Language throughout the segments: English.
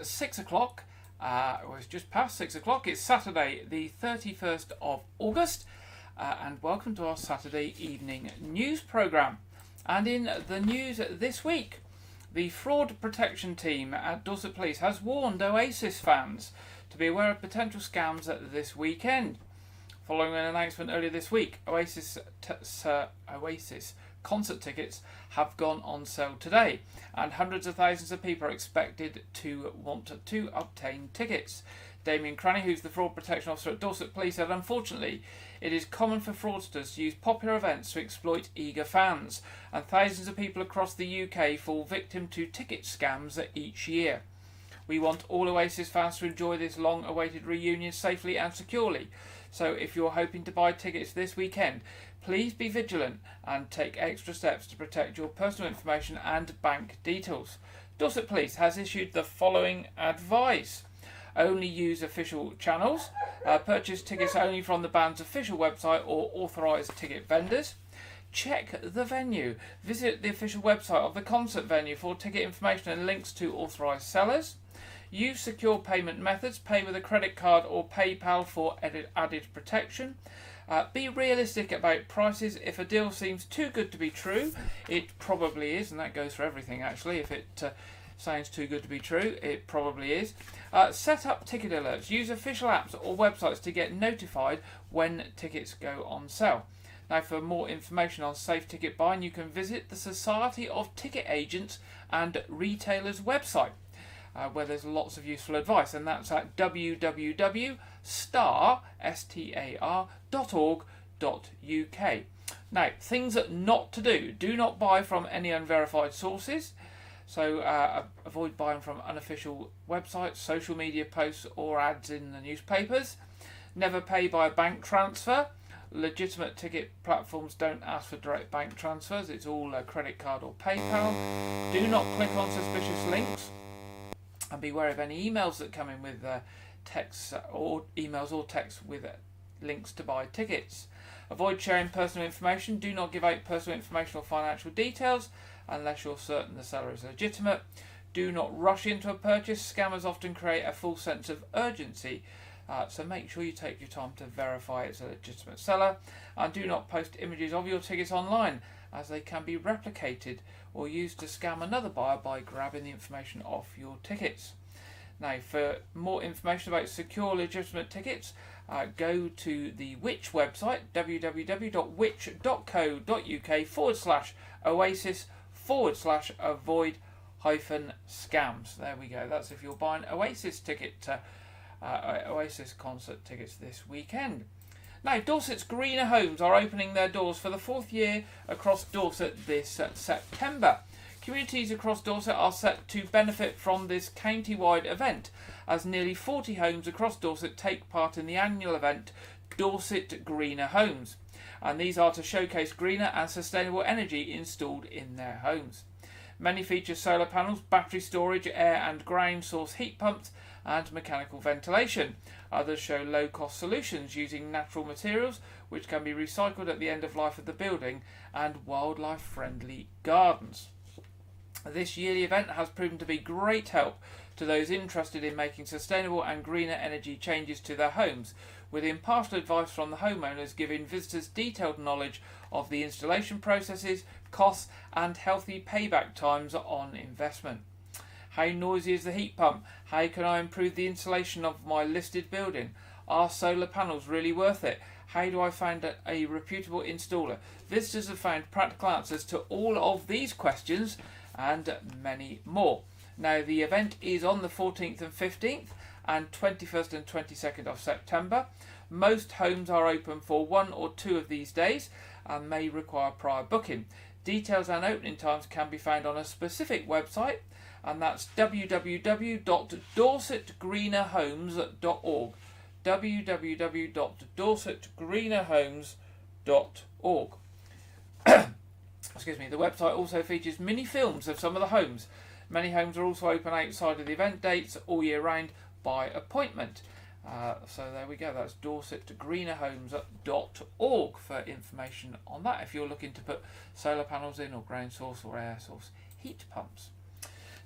6 o'clock. It's just past 6 o'clock. It's Saturday, the 31st of August, and welcome to our Saturday evening news programme. And in the news this week, the fraud protection team at Dorset Police has warned Oasis fans to be aware of potential scams this weekend. Following an announcement earlier this week, Oasis concert tickets have gone on sale today, and hundreds of thousands of people are expected to want to obtain tickets. Damien Cranny, who's the fraud protection officer at Dorset Police, said, "Unfortunately, it is common for fraudsters to use popular events to exploit eager fans, and thousands of people across the UK fall victim to ticket scams each year. We want all Oasis fans to enjoy this long-awaited reunion safely and securely. So if you're hoping to buy tickets this weekend, please be vigilant and take extra steps to protect your personal information and bank details." Dorset Police has issued the following advice. Only use official channels. Purchase tickets only from the band's official website or authorised ticket vendors. Check the venue. Visit the official website of the concert venue for ticket information and links to authorised sellers. Use secure payment methods. Pay with a credit card or PayPal for added protection. Be realistic about prices. If a deal seems too good to be true, it probably is, and that goes for everything actually. If it sounds too good to be true, it probably is. Set up ticket alerts. Use official apps or websites to get notified when tickets go on sale. Now, for more information on safe ticket buying, you can visit the Society of Ticket Agents and Retailers website, where there's lots of useful advice, and that's at www.star.org.uk. Now, things not to do. Do not buy from any unverified sources. So avoid buying from unofficial websites, social media posts or ads in the newspapers. Never pay by bank transfer. Legitimate ticket platforms don't ask for direct bank transfers. It's all a credit card or PayPal. Do not click on suspicious links. And beware of any emails that come in with texts or emails or texts with links to buy tickets. Avoid sharing personal information. Do not give out personal information or financial details unless you're certain the seller is legitimate. Do not rush into a purchase. Scammers often create a false sense of urgency, so make sure you take your time to verify it's a legitimate seller. And do not post images of your tickets online, as they can be replicated or used to scam another buyer by grabbing the information off your tickets. Now, for more information about secure legitimate tickets, go to the Which website, www.which.co.uk/oasis/avoid-scams. There we go. That's if you're buying Oasis Oasis concert tickets this weekend. Now, Dorset's greener homes are opening their doors for the fourth year across Dorset this September. Communities across Dorset are set to benefit from this county-wide event, as nearly 40 homes across Dorset take part in the annual event Dorset Greener Homes, and these are to showcase greener and sustainable energy installed in their homes. Many feature solar panels, battery storage, air and ground source heat pumps and mechanical ventilation. Others show low-cost solutions using natural materials which can be recycled at the end of life of the building, and wildlife-friendly gardens. This yearly event has proven to be great help to those interested in making sustainable and greener energy changes to their homes, with impartial advice from the homeowners giving visitors detailed knowledge of the installation processes, costs and healthy payback times on investment. How noisy is the heat pump? How can I improve the insulation of my listed building? Are solar panels really worth it? How do I find a reputable installer? Visitors have found practical answers to all of these questions and many more. Now, the event is on the 14th and 15th and 21st and 22nd of September. Most homes are open for one or two of these days and may require prior booking. Details and opening times can be found on a specific website, and that's www.dorsetgreenerhomes.org. www.dorsetgreenerhomes.org. Excuse me. The website also features mini films of some of the homes. Many homes are also open outside of the event dates all year round by appointment. So there we go. That's dorsetgreenerhomes.org for information on that if you're looking to put solar panels in, or ground source or air source heat pumps.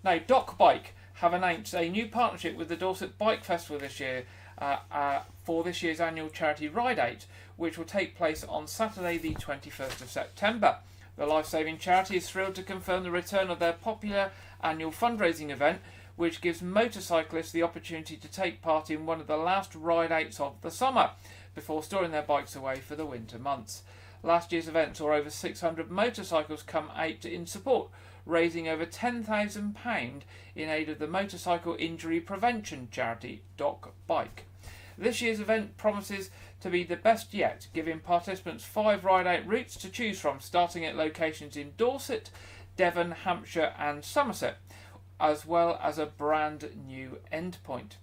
Now, Wyke have announced a new partnership with the Dorset Bike Festival this year for this year's annual charity Ride Out, which will take place on Saturday the 21st of September. The life-saving charity is thrilled to confirm the return of their popular annual fundraising event, which gives motorcyclists the opportunity to take part in one of the last ride-outs of the summer, before storing their bikes away for the winter months. Last year's event saw over 600 motorcycles come out in support, raising over £10,000 in aid of the motorcycle injury prevention charity Doc Bike. This year's event promises to be the best yet, giving participants 5 ride-out routes to choose from, starting at locations in Dorset, Devon, Hampshire and Somerset, as well as a brand new endpoint.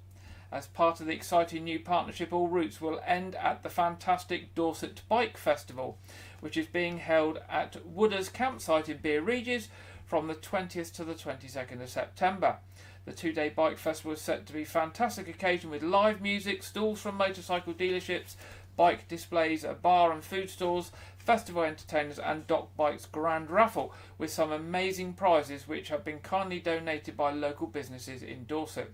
As part of the exciting new partnership, all routes will end at the fantastic Dorset Bike Festival, which is being held at Wooders campsite in Regis from the 20th to the 22nd of September. The 2-day bike festival is set to be a fantastic occasion with live music, stalls from motorcycle dealerships, bike displays, a bar and food stalls, festival entertainers and Doc Bike's grand raffle, with some amazing prizes which have been kindly donated by local businesses in Dorset.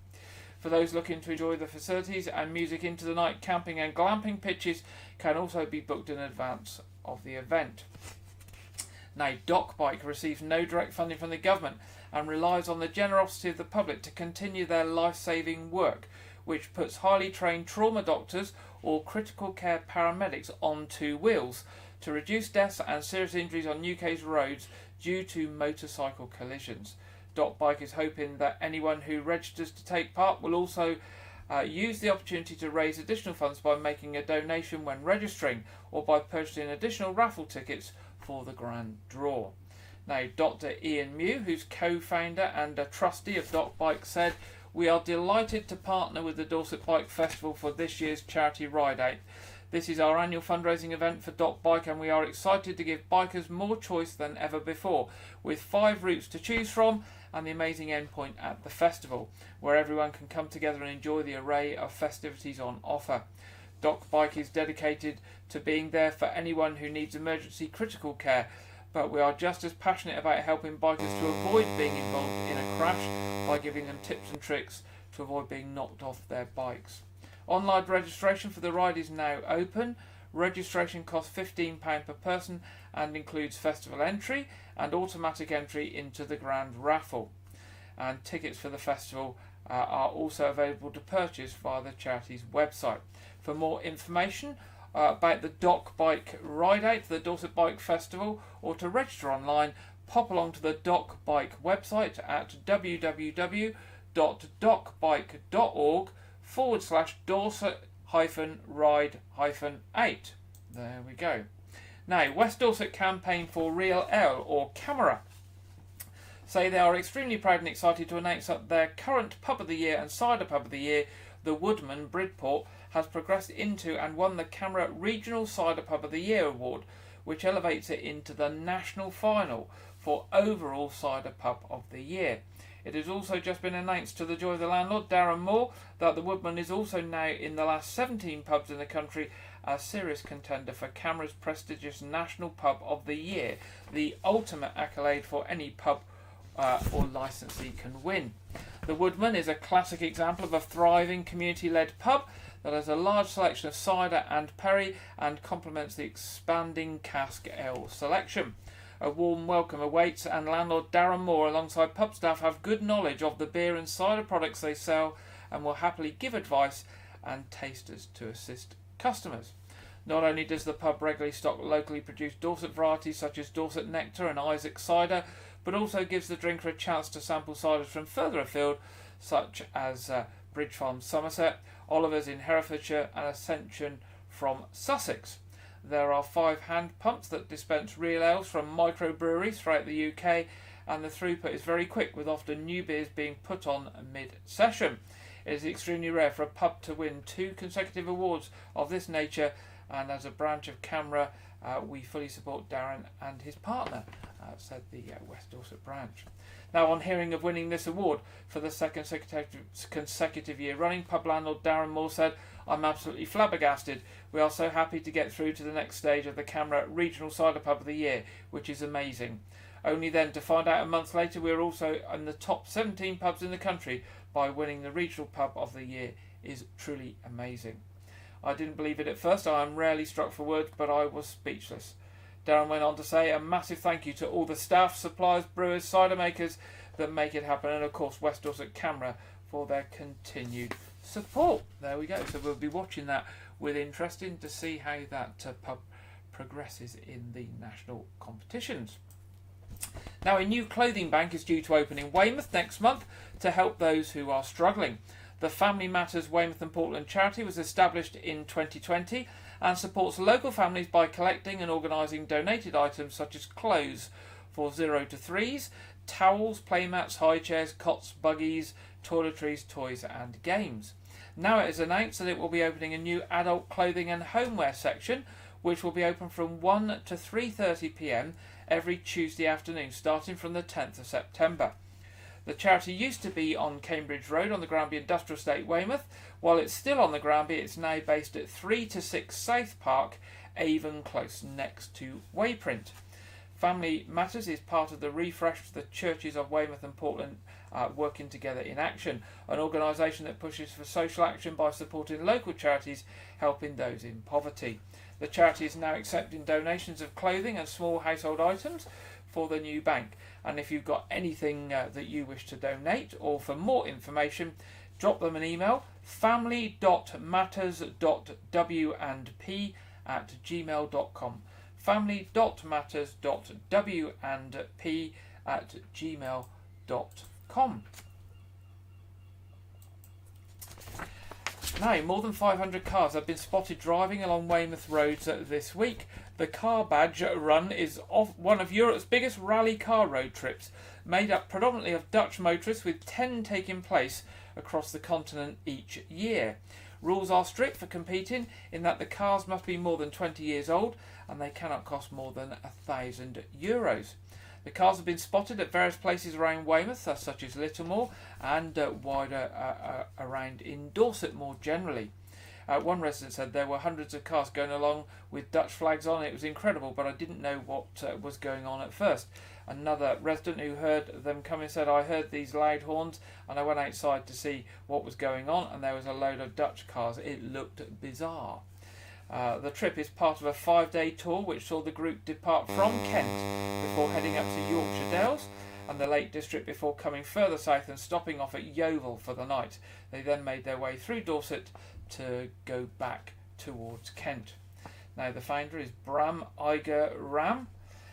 For those looking to enjoy the facilities and music into the night, camping and glamping pitches can also be booked in advance of the event. Now, Doc Bike receives no direct funding from the government and relies on the generosity of the public to continue their life-saving work, which puts highly trained trauma doctors or critical care paramedics on 2 wheels to reduce deaths and serious injuries on UK's roads due to motorcycle collisions. Doc Bike is hoping that anyone who registers to take part will also use the opportunity to raise additional funds by making a donation when registering, or by purchasing additional raffle tickets for the grand draw. Now, Dr. Ian Mew, who's co-founder and a trustee of Doc Bike, said, "We are delighted to partner with the Dorset Bike Festival for this year's charity Ride Out. This is our annual fundraising event for Doc Bike, and we are excited to give bikers more choice than ever before, with 5 routes to choose from and the amazing endpoint at the festival, where everyone can come together and enjoy the array of festivities on offer. Doc Bike is dedicated to being there for anyone who needs emergency critical care, but we are just as passionate about helping bikers to avoid being involved in a crash by giving them tips and tricks to avoid being knocked off their bikes." Online registration for the ride is now open. Registration costs £15 per person and includes festival entry and automatic entry into the grand raffle. And tickets for the festival are also available to purchase via the charity's website. For more information about the Doc Bike Ride Out, the Dorset Bike Festival, or to register online, pop along to the Doc Bike website at www.docbike.org/Dorset-ride-8. There we go. Now, West Dorset campaign for Real L, or Camera, say they are extremely proud and excited to announce that their current Pub of the Year and Cider Pub of the Year, the Woodman, Bridport, has progressed into and won the Camera Regional Cider Pub of the Year award, which elevates it into the national final for overall Cider Pub of the Year. It has also just been announced, to the joy of the landlord, Darren Moore, that the Woodman is also now in the last 17 pubs in the country a serious contender for Camera's prestigious National Pub of the Year, the ultimate accolade for any pub or licensee can win. The Woodman is a classic example of a thriving community-led pub that has a large selection of cider and perry and complements the expanding cask ale selection. A warm welcome awaits, and landlord Darren Moore alongside pub staff have good knowledge of the beer and cider products they sell and will happily give advice and tasters to assist customers. Not only does the pub regularly stock locally produced Dorset varieties such as Dorset Nectar and Isaac cider, but also gives the drinker a chance to sample ciders from further afield, such as Bridge Farm, Somerset, Oliver's in Herefordshire and Ascension from Sussex. There are 5 hand pumps that dispense real ales from microbreweries throughout the UK, and the throughput is very quick, with often new beers being put on mid-session. It is extremely rare for a pub to win 2 consecutive awards of this nature, and as a branch of Camera, we fully support Darren and his partner, said the West Dorset branch. Now, on hearing of winning this award for the second consecutive year running, pub landlord Darren Moore said, "I'm absolutely flabbergasted. We are so happy to get through to the next stage of the Camera Regional Cider Pub of the Year, which is amazing. only then to find out a month later we were also in the top 17 pubs in the country by winning the Regional Pub of the Year is truly amazing. I didn't believe it at first. I am rarely struck for words, but I was speechless. Darren went on to say a massive thank you to all the staff, suppliers, brewers, cider makers that make it happen, and of course West Dorset Camera for their continued support. There we go. So we'll be watching that with interest to see how that pub progresses in the national competitions. Now, a new clothing bank is due to open in Weymouth next month to help those who are struggling. The Family Matters Weymouth and Portland charity was established in 2020 and supports local families by collecting and organising donated items such as clothes for 0 to 3s, towels, playmats, high chairs, cots, buggies, toiletries, toys and games. Now it is announced that it will be opening a new adult clothing and homeware section, which will be open from 1 to 3:30 p.m. every Tuesday afternoon, starting from the 10th of September. The charity used to be on Cambridge Road on the Granby Industrial Estate, Weymouth. While it's still on the Granby, it's now based at 3 to 6 South Park, Avon Close, next to Wayprint. Family Matters is part of the refresh of the churches of Weymouth and Portland working together in action, an organisation that pushes for social action by supporting local charities helping those in poverty. The charity is now accepting donations of clothing and small household items for the new bank, and if you've got anything that you wish to donate or for more information, drop them an email, family.matters.w&p@gmail.com, family.matters.w&p@gmail.com. Now, more than 500 cars have been spotted driving along Weymouth roads this week. The Car Badge Run is one of Europe's biggest rally car road trips, made up predominantly of Dutch motorists, with 10 taking place across the continent each year. Rules are strict for competing in that the cars must be more than 20 years old and they cannot cost more than €1,000. The cars have been spotted at various places around Weymouth, such as Littlemore, and wider around in Dorset more generally. One resident said there were hundreds of cars going along with Dutch flags on. It was incredible, but I didn't know what was going on at first. Another resident who heard them coming said, I heard these loud horns and I went outside to see what was going on, and there was a load of Dutch cars. It looked bizarre. The trip is part of a 5-day tour which saw the group depart from Kent before heading up to Yorkshire Dales and the Lake District before coming further south and stopping off at Yeovil for the night. They then made their way through Dorset to go back towards Kent. Now, the founder is Bram Iger Ram,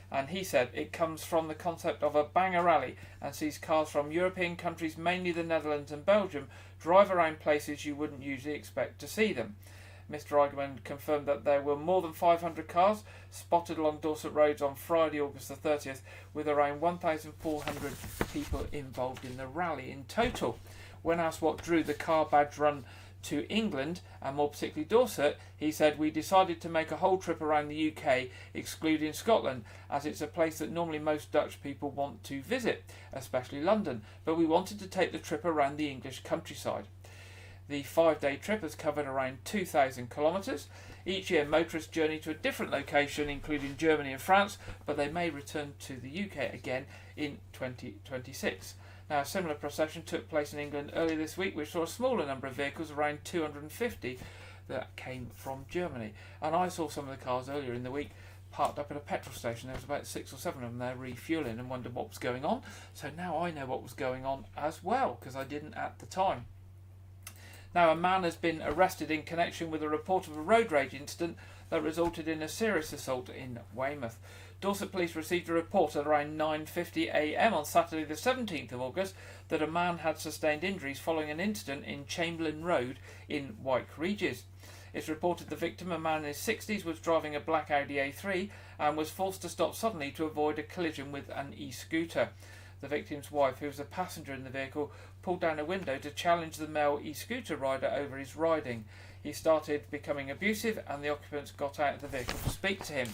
and he said it comes from the concept of a banger rally and sees cars from European countries, mainly the Netherlands and Belgium, drive around places you wouldn't usually expect to see them. Mr. Eigenman confirmed that there were more than 500 cars spotted along Dorset roads on Friday, August the 30th, with around 1,400 people involved in the rally in total. When asked what drew the Car Badge Run to England, and more particularly Dorset, he said, we decided to make a whole trip around the UK, excluding Scotland, as it's a place that normally most Dutch people want to visit, especially London, but we wanted to take the trip around the English countryside. The 5-day trip has covered around 2,000 kilometres. Each year motorists journey to a different location, including Germany and France, but they may return to the UK again in 2026. Now, a similar procession took place in England earlier this week, which saw a smaller number of vehicles, around 250, that came from Germany. And I saw some of the cars earlier in the week parked up at a petrol station. There was about 6 or 7 of them there refuelling, and wondered what was going on. So now I know what was going on as well, because I didn't at the time. Now, a man has been arrested in connection with a report of a road rage incident that resulted in a serious assault in Weymouth. Dorset Police received a report at around 9:50 a.m. on Saturday the 17th of August that a man had sustained injuries following an incident in Chamberlain Road in Wyke, Regis. It's reported the victim, a man in his 60s, was driving a black Audi A3 and was forced to stop suddenly to avoid a collision with an e-scooter. The victim's wife, who was a passenger in the vehicle, pulled down a window to challenge the male e-scooter rider over his riding. He started becoming abusive and the occupants got out of the vehicle to speak to him.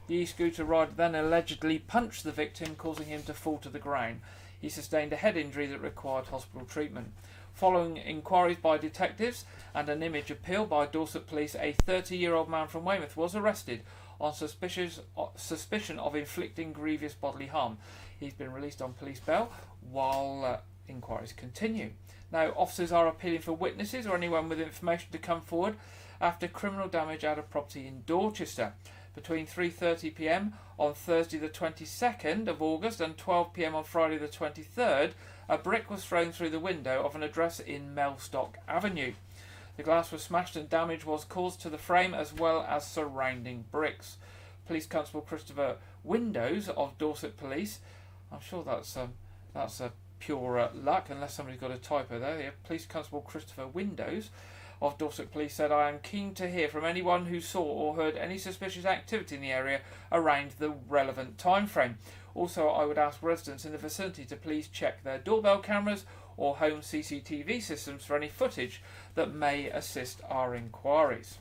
The e-scooter rider then allegedly punched the victim, causing him to fall to the ground. He sustained a head injury that required hospital treatment. Following inquiries by detectives and an image appeal by Dorset Police, a 30-year-old man from Weymouth was arrested on suspicion of inflicting grievous bodily harm. He's been released on police bail while inquiries continue. Now, officers are appealing for witnesses or anyone with information to come forward after criminal damage at a property in Dorchester. Between 3:30 p.m. on Thursday the 22nd of August and 12 p.m. on Friday the 23rd, a brick was thrown through the window of an address in Mellstock Avenue. The glass was smashed and damage was caused to the frame as well as surrounding bricks. Police Constable Christopher Windows of Dorset Police, I'm sure that's a pure luck unless somebody's got a typo there. Yeah, Police Constable Christopher Windows of Dorset Police said, "I am keen to hear from anyone who saw or heard any suspicious activity in the area around the relevant time frame. Also, I would ask residents in the vicinity to please check their doorbell cameras or home CCTV systems for any footage that may assist our inquiries."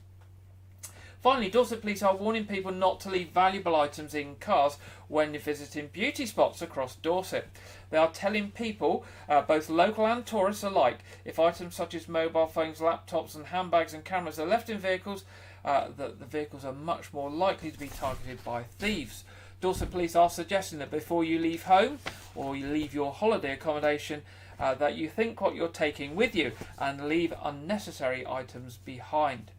Finally, Dorset Police are warning people not to leave valuable items in cars when visiting beauty spots across Dorset. They are telling people, both local and tourists alike, if items such as mobile phones, laptops and handbags and cameras are left in vehicles, that the vehicles are much more likely to be targeted by thieves. Dorset Police are suggesting that before you leave home or you leave your holiday accommodation, that you think what you're taking with you and leave unnecessary items behind.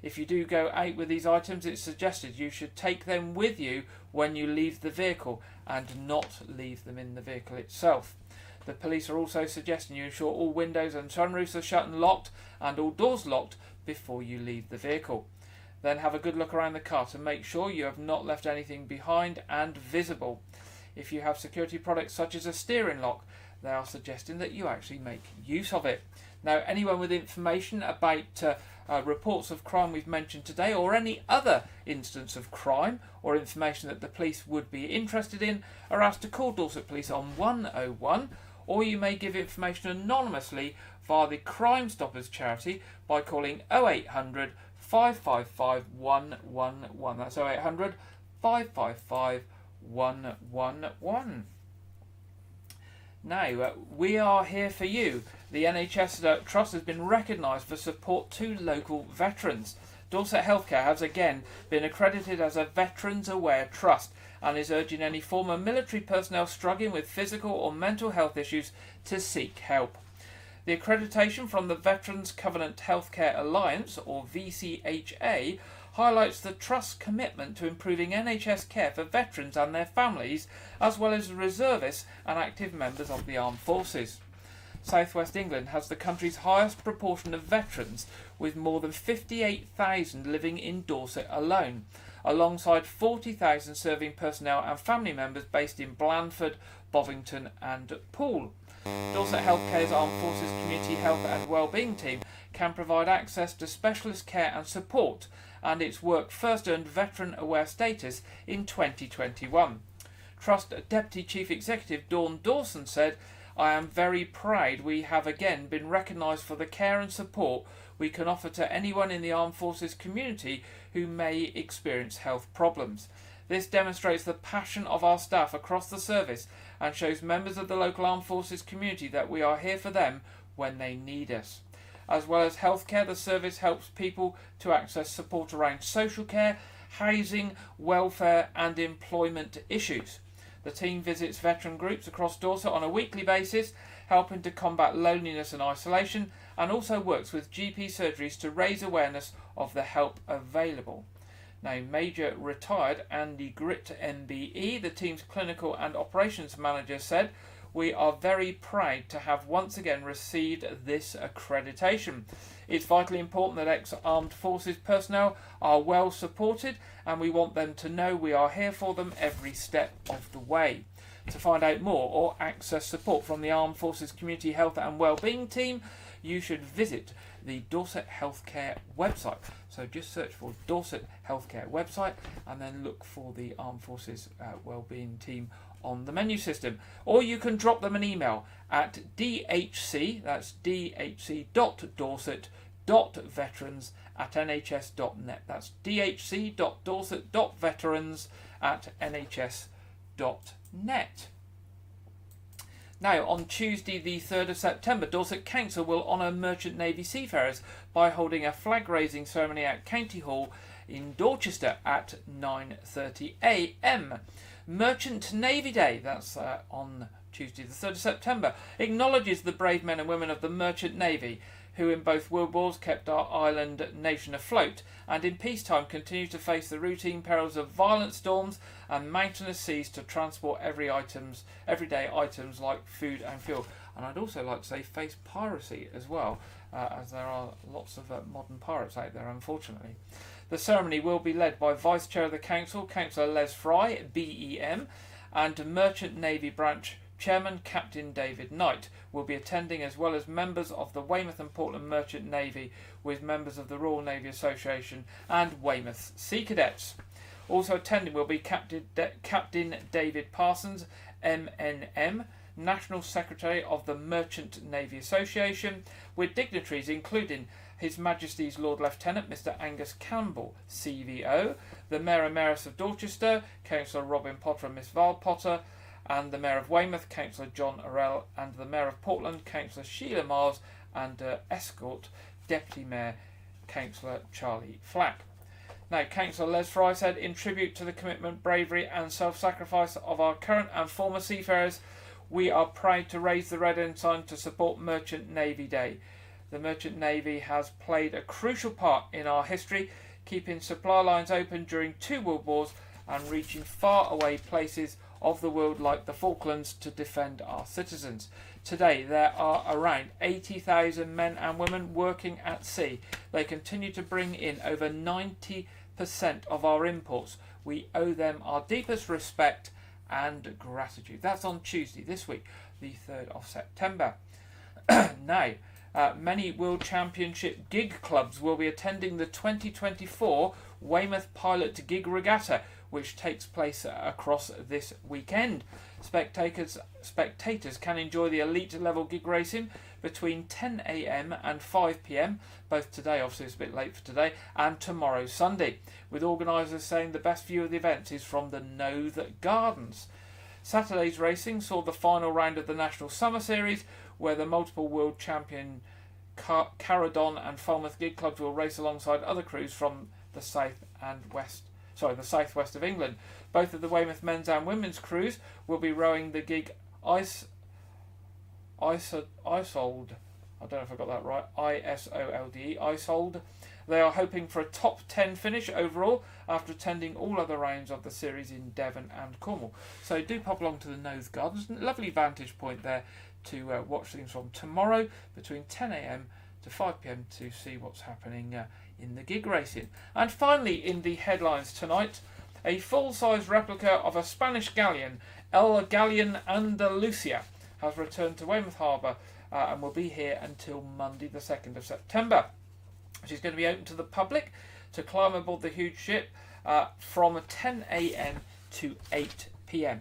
If you do go out with these items, it's suggested you should take them with you when you leave the vehicle and not leave them in the vehicle itself. The police are also suggesting you ensure all windows and sunroofs are shut and locked and all doors locked before you leave the vehicle. Then have a good look around the car to make sure you have not left anything behind and visible. If you have security products such as a steering lock, they are suggesting that you actually make use of it. Now, anyone with information about reports of crime we've mentioned today or any other instance of crime or information that the police would be interested in are asked to call Dorset Police on 101, or you may give information anonymously via the Crime Stoppers charity by calling 0800 555 111. That's 0800 555 111. Now, we are here for you. The NHS Trust has been recognised for support to local veterans. Dorset Healthcare has again been accredited as a Veterans Aware Trust and is urging any former military personnel struggling with physical or mental health issues to seek help. The accreditation from the Veterans Covenant Healthcare Alliance, or VCHA, highlights the Trust's commitment to improving NHS care for veterans and their families, as well as reservists and active members of the armed forces. South West England has the country's highest proportion of veterans, with more than 58,000 living in Dorset alone, alongside 40,000 serving personnel and family members based in Blandford, Bovington and Poole. Dorset Healthcare's Armed Forces Community Health and Wellbeing Team can provide access to specialist care and support, and its work first earned Veteran Aware status in 2021. Trust Deputy Chief Executive Dawn Dawson said, "I am very proud we have again been recognised for the care and support we can offer to anyone in the Armed Forces community who may experience health problems. This demonstrates the passion of our staff across the service and shows members of the local Armed Forces community that we are here for them when they need us." As well as healthcare, the service helps people to access support around social care, housing, welfare and employment issues. The team visits veteran groups across Dorset on a weekly basis, helping to combat loneliness and isolation, and also works with GP surgeries to raise awareness of the help available. Now, Major Retired Andy Gritt MBE, the team's clinical and operations manager, said, "We are very proud to have once again received this accreditation. It's vitally important that ex-armed forces personnel are well supported, and we want them to know we are here for them every step of the way." To find out more or access support from the Armed Forces Community Health and Wellbeing Team, you should visit the Dorset Healthcare website. So just search for Dorset Healthcare website and then look for the Armed Forces Wellbeing Team on the menu system. Or you can drop them an email at dhc, that's dhc.dorset.veterans@nhs.net. That's dhc.dorset.veterans@nhs.net. Now, on Tuesday the 3rd of September, Dorset Council will honour Merchant Navy seafarers by holding a flag-raising ceremony at County Hall in Dorchester at 9:30am. Merchant Navy Day, that's on Tuesday the 3rd of September, acknowledges the brave men and women of the Merchant Navy who in both world wars kept our island nation afloat and in peacetime continue to face the routine perils of violent storms and mountainous seas to transport everyday items like food and fuel. And I'd also like to say face piracy as well, as there are lots of modern pirates out there, unfortunately. The ceremony will be led by Vice Chair of the Council, Councillor Les Fry, BEM, and Merchant Navy Branch Chairman Captain David Knight will be attending, as well as members of the Weymouth and Portland Merchant Navy, with members of the Royal Navy Association and Weymouth Sea Cadets. Also attending will be Captain David Parsons, MNM, National Secretary of the Merchant Navy Association, with dignitaries including His Majesty's Lord Lieutenant Mr Angus Campbell, CVO, the Mayor and Mayoress of Dorchester, Councillor Robin Potter and Miss Val Potter, and the Mayor of Weymouth, Councillor John Orell, and the Mayor of Portland, Councillor Sheila Mars, and escort Deputy Mayor, Councillor Charlie Flack. Now, Councillor Les Fry said, in tribute to the commitment, bravery and self-sacrifice of our current and former seafarers, we are proud to raise the red ensign to support Merchant Navy Day. The Merchant Navy has played a crucial part in our history, keeping supply lines open during 2 world wars and reaching far away places of the world like the Falklands to defend our citizens. Today there are around 80,000 men and women working at sea. They continue to bring in over 90% of our imports. We owe them our deepest respect and gratitude. That's on Tuesday this week, the 3rd of September. Now, many World Championship gig clubs will be attending the 2024 Weymouth Pilot Gig Regatta, which takes place across this weekend. Spectators can enjoy the elite level gig racing between 10am and 5pm, both today, obviously it's a bit late for today, and tomorrow Sunday, with organisers saying the best view of the event is from the Noath Gardens. Saturday's racing saw the final round of the National Summer Series, where the multiple world champion Caradon and Falmouth gig clubs will race alongside other crews from the the southwest of England. Both of the Weymouth men's and women's crews will be rowing the gig Isold. I don't know if I got that right. ISOLDE. Isold. They are hoping for a top 10 finish overall after attending all other rounds of the series in Devon and Cornwall. So do pop along to the Noath Gardens. Lovely vantage point there to watch things from tomorrow between 10am to 5pm to see what's happening in the gig racing. And finally, in the headlines tonight, a full-size replica of a Spanish galleon, El Galleon Andalusia, has returned to Weymouth Harbour and will be here until Monday the 2nd of September. She's going to be open to the public to climb aboard the huge ship from 10am to 8pm.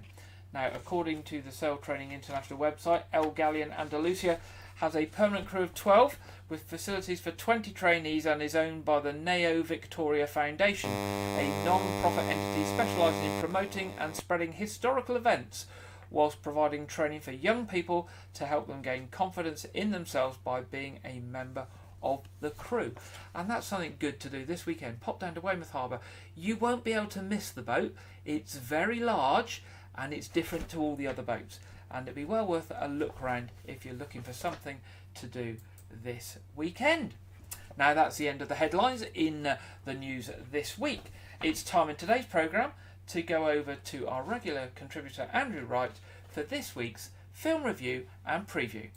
Now, according to the Sail Training International website, El Galleon Andalusia has a permanent crew of 12 with facilities for 20 trainees and is owned by the Neo Victoria Foundation, a non-profit entity specialising in promoting and spreading historical events whilst providing training for young people to help them gain confidence in themselves by being a member of the crew. And that's something good to do this weekend. Pop down to Weymouth Harbour. You won't be able to miss the boat. It's very large and it's different to all the other boats. And it'd be well worth a look round if you're looking for something to do this weekend. Now that's the end of the headlines in the news this week. It's time in today's programme to go over to our regular contributor Andrew Wright for this week's film review and preview.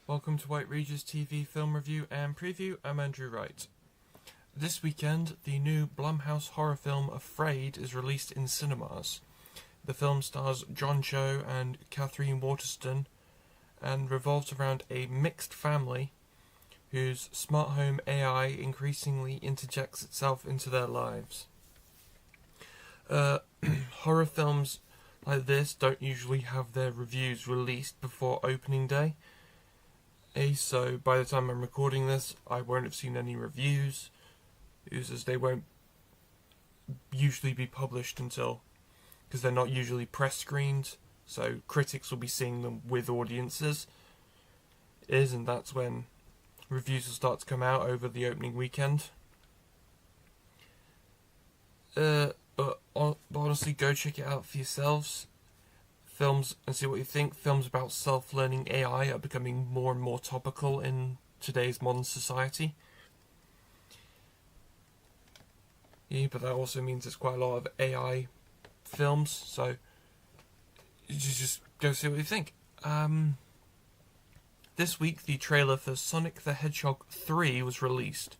Welcome to White Regis TV film review and preview. I'm Andrew Wright. This weekend, the new Blumhouse horror film Afraid is released in cinemas. The film stars John Cho and Catherine Waterston and revolves around a mixed family whose smart home AI increasingly interjects itself into their lives. Horror films like this don't usually have their reviews released before opening day. So by the time I'm recording this, I won't have seen any reviews, as they won't usually be published until, because they're not usually press screened, so critics will be seeing them with audiences, and that's when reviews will start to come out over the opening weekend. But honestly, go check it out for yourselves. Films, and see what you think. Films about self-learning AI are becoming more and more topical in today's modern society. Yeah, but that also means there's quite a lot of AI films, so you just go see what you think. This week, the trailer for Sonic the Hedgehog 3 was released.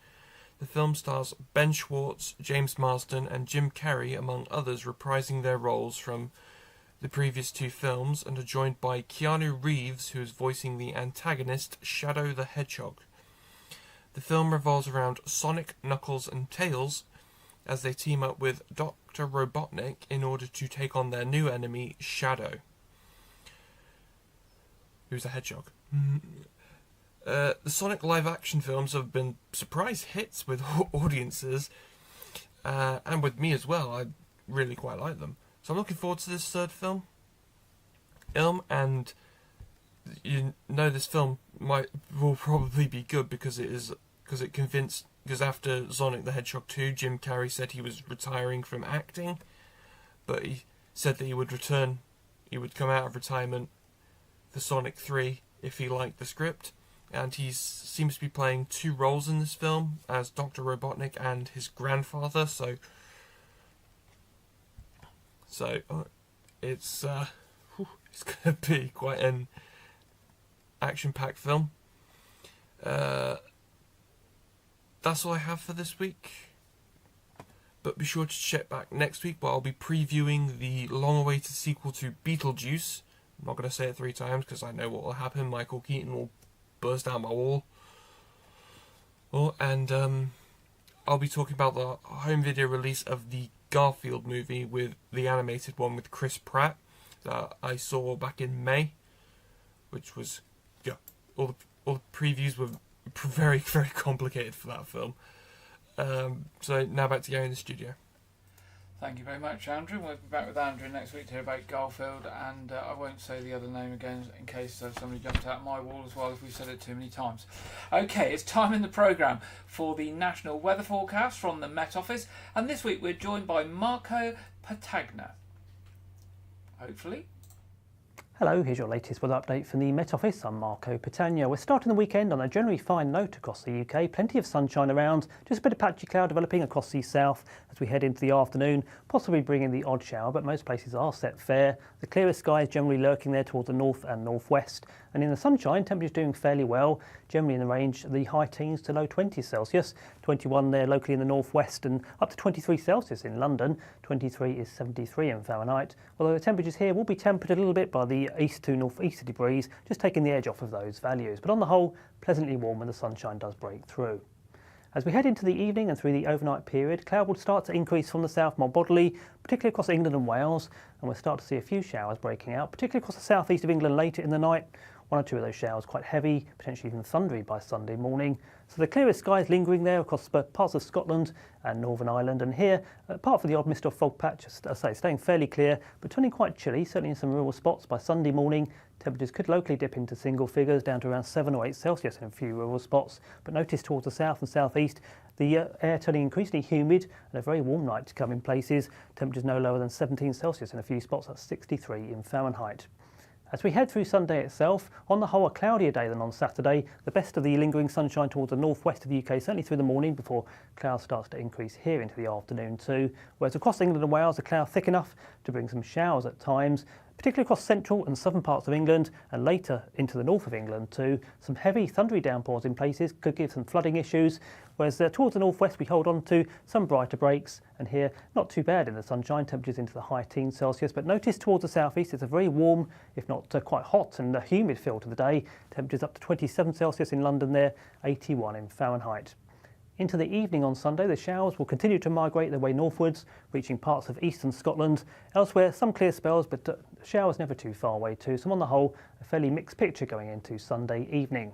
The film stars Ben Schwartz, James Marsden, and Jim Carrey, among others, reprising their roles from the previous two films, and are joined by Keanu Reeves, who is voicing the antagonist Shadow the Hedgehog. The film revolves around Sonic, Knuckles, and Tails as they team up with Dr. Robotnik in order to take on their new enemy, Shadow, who's a hedgehog. The Sonic live-action films have been surprise hits with audiences, and with me as well. I really quite like them. So I'm looking forward to this third film. And you know this film will probably be good because after Sonic the Hedgehog 2, Jim Carrey said he was retiring from acting, but he said that he would come out of retirement for Sonic 3 if he liked the script, and he seems to be playing two roles in this film as Dr. Robotnik and his grandfather, so it's going to be quite an action-packed film. That's all I have for this week. But be sure to check back next week where I'll be previewing the long-awaited sequel to Beetlejuice. I'm not going to say it 3 times because I know what will happen. Michael Keaton will burst down my wall. And I'll be talking about the home video release of the Garfield movie, with the animated one with Chris Pratt that I saw back in May, which was, all the previews were very, very complicated for that film. So now back to Gary in the studio. Thank you very much, Andrew. We'll be back with Andrew next week to hear about Garfield, and I won't say the other name again in case somebody jumps out my wall as well if we've said it too many times. Okay, it's time in the programme for the national weather forecast from the Met Office, and this week we're joined by Marco Patagna. Hopefully. Hello, here's your latest weather update from the Met Office. I'm Marco Patagna. We're starting the weekend on a generally fine note across the UK. Plenty of sunshine around, just a bit of patchy cloud developing across the south as we head into the afternoon, possibly bringing the odd shower, but most places are set fair. The clearest skies generally lurking there towards the north and northwest. And in the sunshine, temperatures doing fairly well, generally in the range of the high teens to low 20s Celsius. 21 there locally in the northwest and up to 23 Celsius in London. 23 is 73 in Fahrenheit. Although the temperatures here will be tempered a little bit by the east to northeasterly breeze, just taking the edge off of those values. But on the whole, pleasantly warm when the sunshine does break through. As we head into the evening and through the overnight period, cloud will start to increase from the south more bodily, particularly across England and Wales, and we'll start to see a few showers breaking out, particularly across the southeast of England later in the night. 1 or 2 of those showers quite heavy, potentially even thundery by Sunday morning. So the clearest skies lingering there across parts of Scotland and Northern Ireland. And here, apart from the odd mist or fog patch, as I say, staying fairly clear, but turning quite chilly, certainly in some rural spots by Sunday morning. Temperatures could locally dip into single figures, down to around 7 or 8 Celsius in a few rural spots. But notice towards the south and southeast, the air turning increasingly humid and a very warm night to come in places. Temperatures no lower than 17 Celsius in a few spots, that's 63 in Fahrenheit. As we head through Sunday itself, on the whole a cloudier day than on Saturday. The best of the lingering sunshine towards the northwest of the UK, certainly through the morning, before cloud starts to increase here into the afternoon too. Whereas across England and Wales, the cloud thick enough to bring some showers at times, particularly across central and southern parts of England, and later into the north of England too. Some heavy thundery downpours in places could give some flooding issues, whereas towards the northwest we hold on to some brighter breaks, and here not too bad in the sunshine, temperatures into the high teens Celsius. But notice towards the southeast it's a very warm, if not quite hot and humid feel to the day. Temperatures up to 27 Celsius in London there, 81 in Fahrenheit. Into the evening on Sunday, the showers will continue to migrate their way northwards, reaching parts of eastern Scotland. Elsewhere, some clear spells, but showers never too far away too. So on the whole, a fairly mixed picture going into Sunday evening.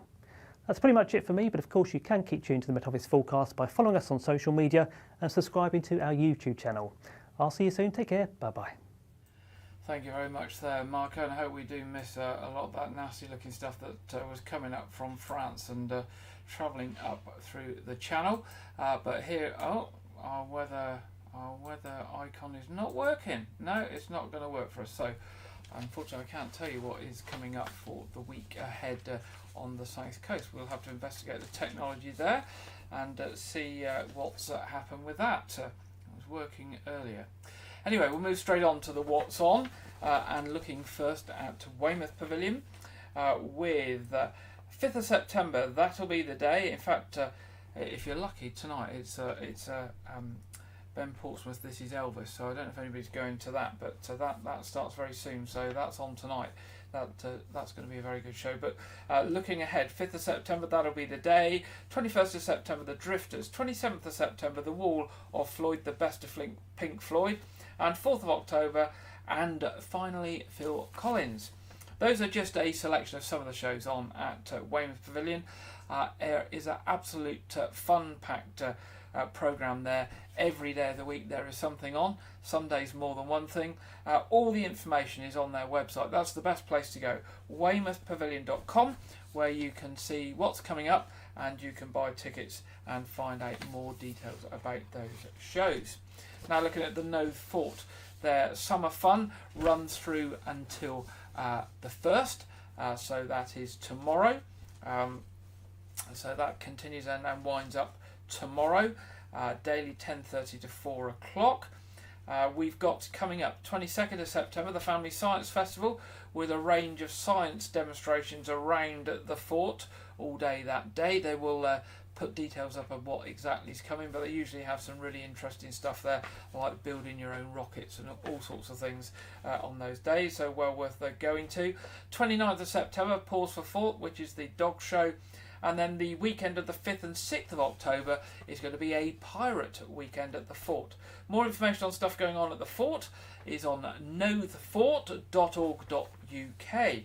That's pretty much it for me, but of course you can keep tuned to the Met Office forecast by following us on social media and subscribing to our YouTube channel. I'll see you soon. Take care. Bye-bye. Thank you very much there, Marco, and I hope we do miss a lot of that nasty looking stuff that was coming up from France and travelling up through the channel. But here, our weather icon is not working. No, it's not going to work for us. So unfortunately I can't tell you what is coming up for the week ahead on the south coast. We'll have to investigate the technology there and see what's happened with that. It was working earlier. Anyway, we'll move straight on to the what's on and looking first at Weymouth Pavilion with 5th of September. That'll be the day. In fact, if you're lucky tonight, it's Ben Portsmouth, This Is Elvis, so I don't know if anybody's going to that, but that starts very soon, so that's on tonight. That's going to be a very good show. But looking ahead, 5th of September, that'll be the day. 21st of September, The Drifters. 27th of September, The Wall of Floyd, the best of Pink Floyd. And 4th of October, and finally Phil Collins. Those are just a selection of some of the shows on at Weymouth Pavilion. There is an absolute fun-packed programme there. Every day of the week there is something on. Some days more than one thing. All the information is on their website. That's the best place to go. weymouthpavilion.com, where you can see what's coming up and you can buy tickets and find out more details about those shows. Now looking at the Nothe Fort, their summer fun runs through until the 1st, so that is tomorrow. So that continues and winds up tomorrow, daily 10:30 to 4 o'clock. We've got coming up 22nd of September the Family Science Festival with a range of science demonstrations around the fort all day that day. They will put details up of what exactly is coming, but they usually have some really interesting stuff there, like building your own rockets and all sorts of things on those days, so well worth going to. 29th of September, Pause for Fort, which is the dog show. And then the weekend of the 5th and 6th of October is going to be a pirate weekend at the fort. More information on stuff going on at the fort is on nothefort.org.uk.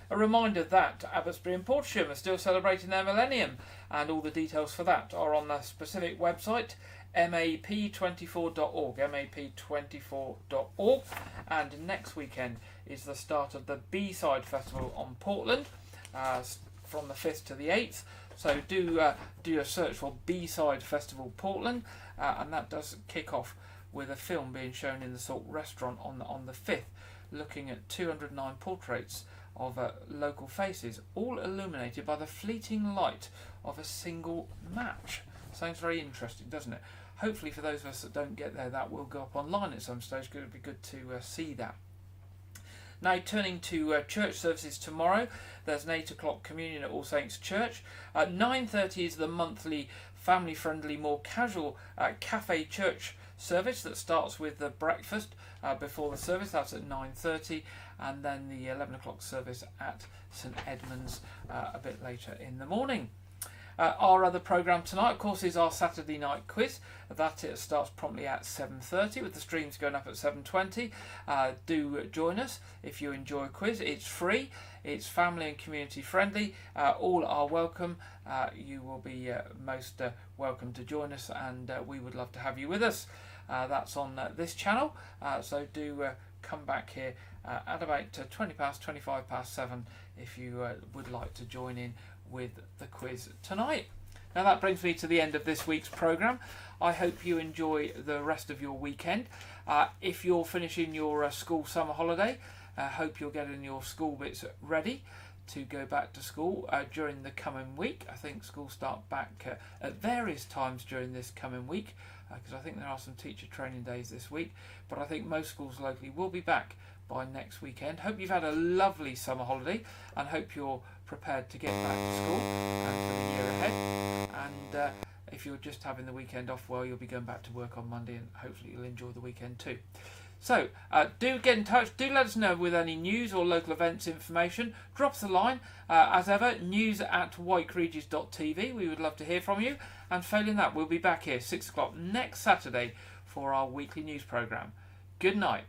A reminder that Abbotsbury and Portsham are still celebrating their millennium, and all the details for that are on the specific website, map24.org, map24.org. And next weekend is the start of the B-Side Festival on Portland, from the 5th to the 8th, so do a search for B-Side Festival Portland, and that does kick off with a film being shown in the Salt Restaurant on the 5th, looking at 209 portraits of local faces, all illuminated by the fleeting light of a single match. Sounds very interesting, doesn't it? Hopefully for those of us that don't get there, that will go up online at some stage. It would be good to see that. Now turning to church services tomorrow, there's an 8 o'clock communion at All Saints Church. 9:30 is the monthly family-friendly, more casual cafe church service that starts with the breakfast before the service. That's at 9:30, and then the 11 o'clock service at St Edmunds a bit later in the morning. Our other programme tonight, of course, is our Saturday night quiz. That it starts promptly at 7:30 with the streams going up at 7:20. Do join us if you enjoy a quiz. It's free, it's family and community friendly. All are welcome. You will be most welcome to join us, and we would love to have you with us. That's on this channel, so do come back here at about 25 past 7 if you would like to join in with the quiz tonight. Now that brings me to the end of this week's programme. I hope you enjoy the rest of your weekend. If you're finishing your school summer holiday, I hope you're getting your school bits ready to go back to school during the coming week. I think schools start back at various times during this coming week, because I think there are some teacher training days this week, but I think most schools locally will be back by next weekend. Hope you've had a lovely summer holiday, and hope you're prepared to get back to school and for the year ahead. And if you're just having the weekend off, well, you'll be going back to work on Monday, and hopefully you'll enjoy the weekend too. So do get in touch, do let us know with any news or local events information. Drop us a line, as ever, news@wykeregis.tv. We would love to hear from you, and failing that, we'll be back here 6 o'clock next Saturday for our weekly news programme. Good night.